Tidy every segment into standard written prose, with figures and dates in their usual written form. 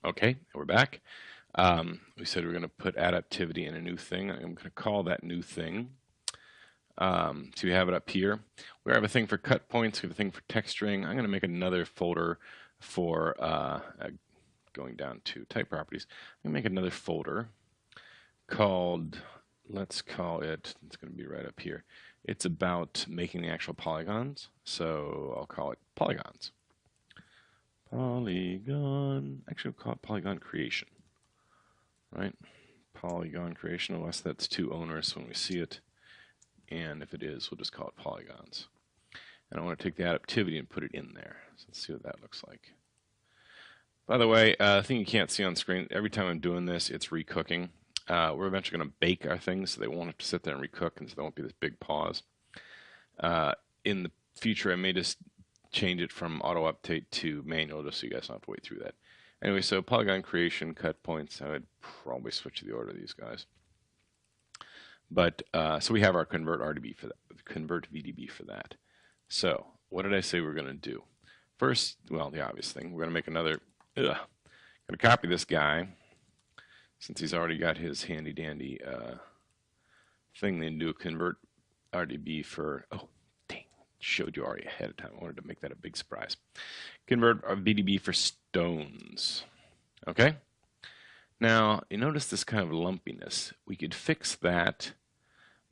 Okay, we're back. We said we're going to put adaptivity in a new thing. I'm going to call that new thing. So we have it up here. We have a thing for cut points. We have a thing for texturing. I'm going to make another folder for going down to type properties. I'm going to make another folder called, let's call it, it's going to be right up here. It's about making the actual polygons. So I'll call it polygons. Polygon, actually we'll call it polygon creation, right? Polygon creation, unless that's too onerous when we see it. And if it is, we'll just call it polygons. And I want to take the adaptivity and put it in there. So let's see what that looks like. By the way, the thing you can't see on screen, every time I'm doing this, it's recooking. We're eventually going to bake our things so they won't have to sit there and recook, and so there won't be this big pause. In the future, I may just change it from auto update to manual just so you guys don't have to wait through that. Anyway, so polygon creation, cut points, I would probably switch the order of these guys. But so we have our convert RDB for that, convert VDB for that. So what did I say we're going to do? First, well, the obvious thing, we're going to make another, going to copy this guy, since he's already got his handy dandy thing, then do a convert RDB for, oh, dang, showed you already ahead of time. I wanted to make that a big surprise. Convert VDB for stones. Okay? Now, you notice this kind of lumpiness. We could fix that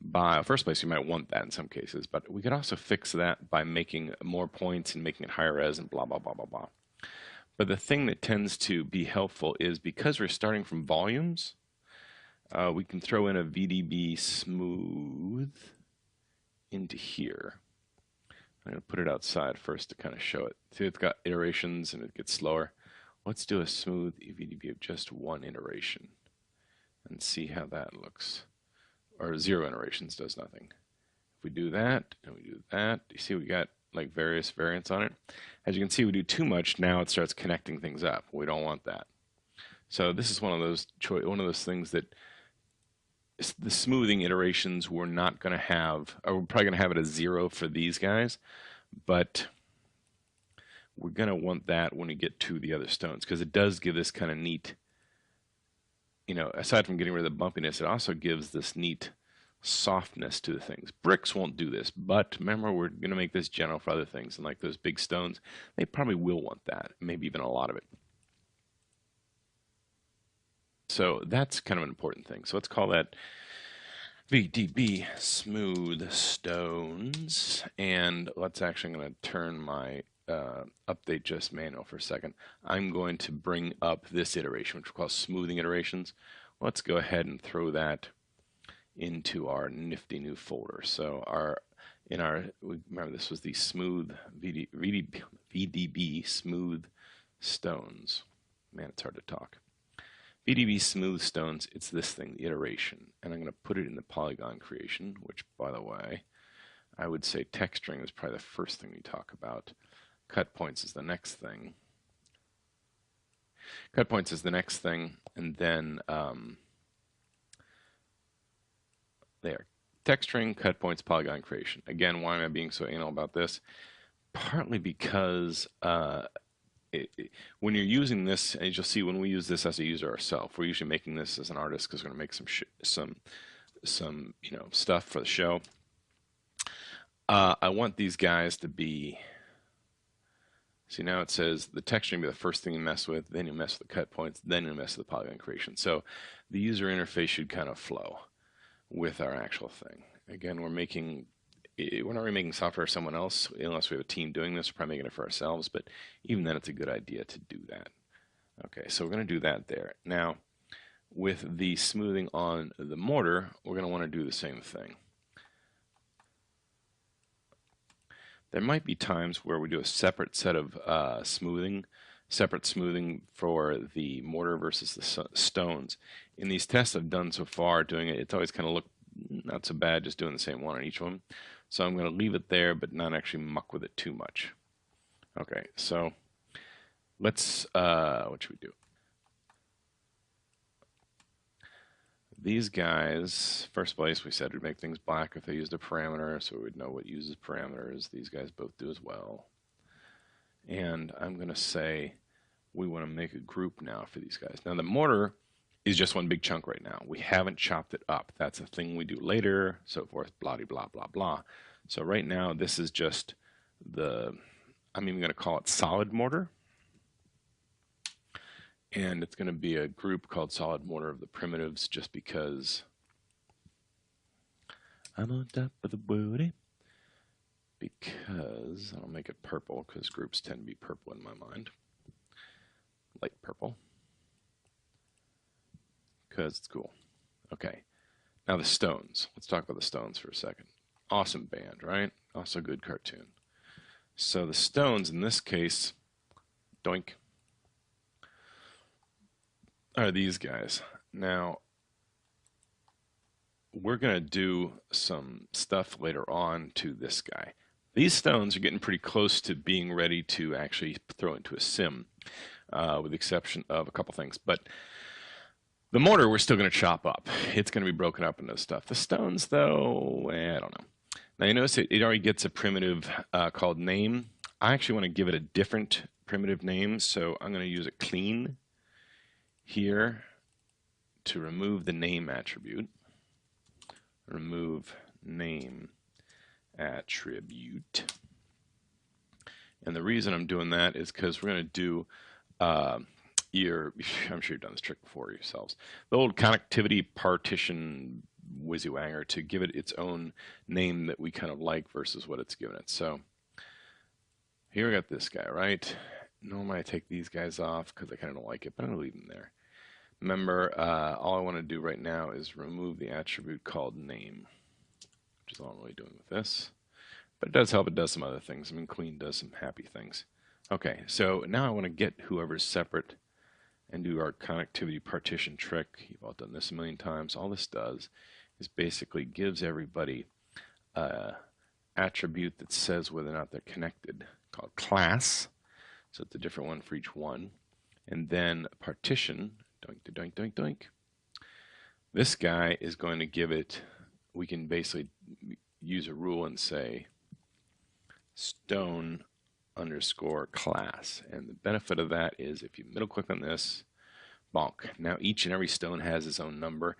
by, first place, you might want that in some cases, but we could also fix that by making more points and making it higher res and blah, blah, blah, blah, blah. But the thing that tends to be helpful is because we're starting from volumes, we can throw in a VDB smooth into here. I'm going to put it outside first to kind of show it. See, it's got iterations and it gets slower. Let's do a smooth VDB of just one iteration and see how that looks. Or 0 iterations does nothing. If we do that and we do that, you see we got like various variants on it. As you can see, we do too much, now it starts connecting things up. We don't want that. So this is one of those things that the smoothing iterations we're not going to have, or we're probably going to have it as 0 for these guys, but we're going to want that when we get to the other stones, because it does give this kind of neat, you know, aside from getting rid of the bumpiness, it also gives this neat softness to the things. Bricks won't do this, but remember, we're going to make this general for other things, and like those big stones, they probably will want that, maybe even a lot of it. So that's kind of an important thing. So let's call that VDB smooth stones, and let's actually, I'm going to turn my update just manual for a second. I'm going to bring up this iteration, which we call smoothing iterations. Let's go ahead and throw that into our nifty new folder. So remember this was the smooth VDB smooth stones. Man, it's hard to talk. VDB smooth stones, it's this thing, the iteration. And I'm going to put it in the polygon creation, which, by the way, I would say texturing is probably the first thing we talk about. Cut points is the next thing. Cut points is the next thing, and then there. Texturing, cut points, polygon creation. Again, why am I being so anal about this? Partly because when you're using this, as you'll see, when we use this as a user ourselves, we're usually making this as an artist because we're going to make some stuff for the show. I want these guys to be. See, now it says the texturing will be the first thing you mess with, then you mess with the cut points, then you mess with the polygon creation. So the user interface should kind of flow with our actual thing. Again, we're not really making software for someone else, unless we have a team doing this. We're probably making it for ourselves, but even then it's a good idea to do that. Okay, so we're going to do that there. Now, with the smoothing on the mortar, we're going to want to do the same thing. There might be times where we do a separate set of separate smoothing for the mortar versus the stones. In these tests I've done so far doing it, it's always kind of looked not so bad just doing the same one on each one. So I'm going to leave it there, but not actually muck with it too much. Okay, so let's, what should we do? These guys, first place, we said we'd make things black if they used a parameter, so we would know what uses parameters. These guys both do as well. And I'm going to say we want to make a group now for these guys. Now the mortar is just one big chunk right now. We haven't chopped it up. That's a thing we do later, so forth, blah, blah, blah, blah. So right now, this is just I'm even going to call it solid mortar. And it's going to be a group called solid mortar of the primitives just because I'm on top of the woody. Because I'll make it purple because groups tend to be purple in my mind. Light purple. Because it's cool. Okay. Now the Stones. Let's talk about the Stones for a second. Awesome band, right? Also good cartoon. So the Stones, in this case, doink, are these guys. Now, we're going to do some stuff later on to this guy. These Stones are getting pretty close to being ready to actually throw into a sim, with the exception of a couple things. But the mortar we're still going to chop up. It's going to be broken up into stuff. The Stones, though, I don't know. Now you notice it already gets a primitive called name. I actually want to give it a different primitive name, so I'm going to use a clean here to remove the name attribute. Remove name attribute. And the reason I'm doing that is because we're going to do I'm sure you've done this trick before yourselves. The old connectivity partition WYSIWYanger to give it its own name that we kind of like versus what it's given it. So here we got this guy, right? Normally I take these guys off because I kind of don't like it, but I'm going to leave them there. Remember, all I want to do right now is remove the attribute called name, which is all I'm really doing with this. But it does help. It does some other things. I mean, clean does some happy things. Okay, so now I want to get whoever's separate and do our connectivity partition trick. You've all done this a million times. All this does is basically gives everybody an attribute that says whether or not they're connected, called class. So it's a different one for each one. And then partition, doink, doink, doink, doink. This guy is going to give it, we can basically use a rule and say stone underscore class. And the benefit of that is if you middle click on this, bonk. Now each and every stone has its own number,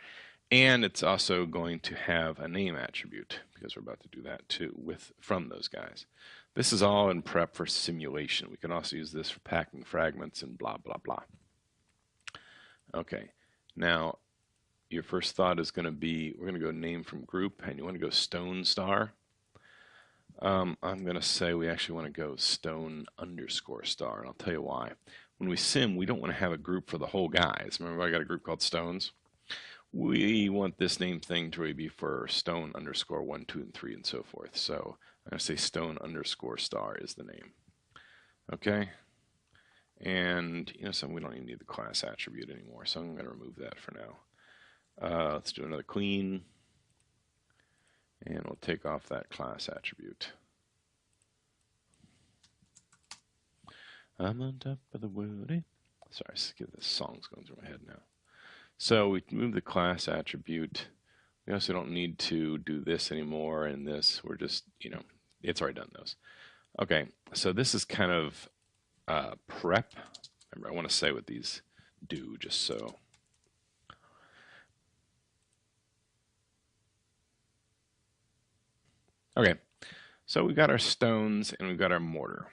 and it's also going to have a name attribute because we're about to do that too from those guys. This is all in prep for simulation. We can also use this for packing fragments and blah, blah, blah. Okay, now your first thought is going to be, we're going to go name from group, and you want to go stone star. I'm going to say we actually want to go stone underscore star, and I'll tell you why. When we sim, we don't want to have a group for the whole guys. Remember I got a group called stones? We want this name thing to really be for stone underscore 1, 2, and 3, and so forth. So I'm going to say stone underscore star is the name. Okay? And you know something, we don't even need the class attribute anymore, so I'm going to remove that for now. Let's do another clean. And we'll take off that class attribute. I'm on top of the world. Sorry, this song's going through my head now. So we move the class attribute. We also don't need to do this anymore and this. We're just, it's already done those. Okay, so this is kind of prep. Remember, I want to say what these do just so. Okay, so we've got our stones and we've got our mortar.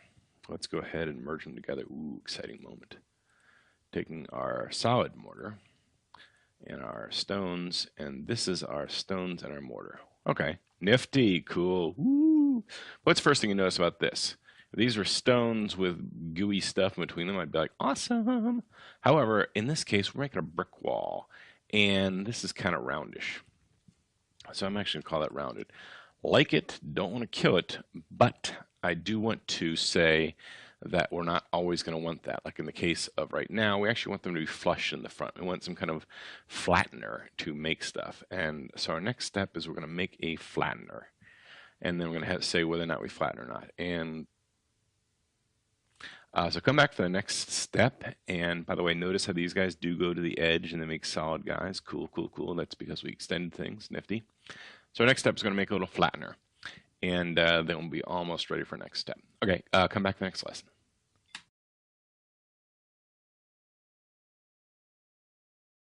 Let's go ahead and merge them together. Ooh, exciting moment. Taking our solid mortar and our stones, and this is our stones and our mortar. Okay, nifty, cool. Woo. What's the first thing you notice about this? If these were stones with gooey stuff in between them, I'd be like, awesome. However, in this case, we're making a brick wall, and this is kind of roundish. So I'm actually going to call that rounded. Like it, don't want to kill it, but I do want to say that we're not always going to want that. Like in the case of right now, we actually want them to be flush in the front. We want some kind of flattener to make stuff. And so our next step is we're going to make a flattener. And then we're going to say whether or not we flatten or not. And so come back for the next step. And by the way, notice how these guys do go to the edge and they make solid guys. Cool, cool, cool. That's because we extended things. Nifty. So our next step is going to make a little flattener. And then we'll be almost ready for next step. Okay, come back for the next lesson.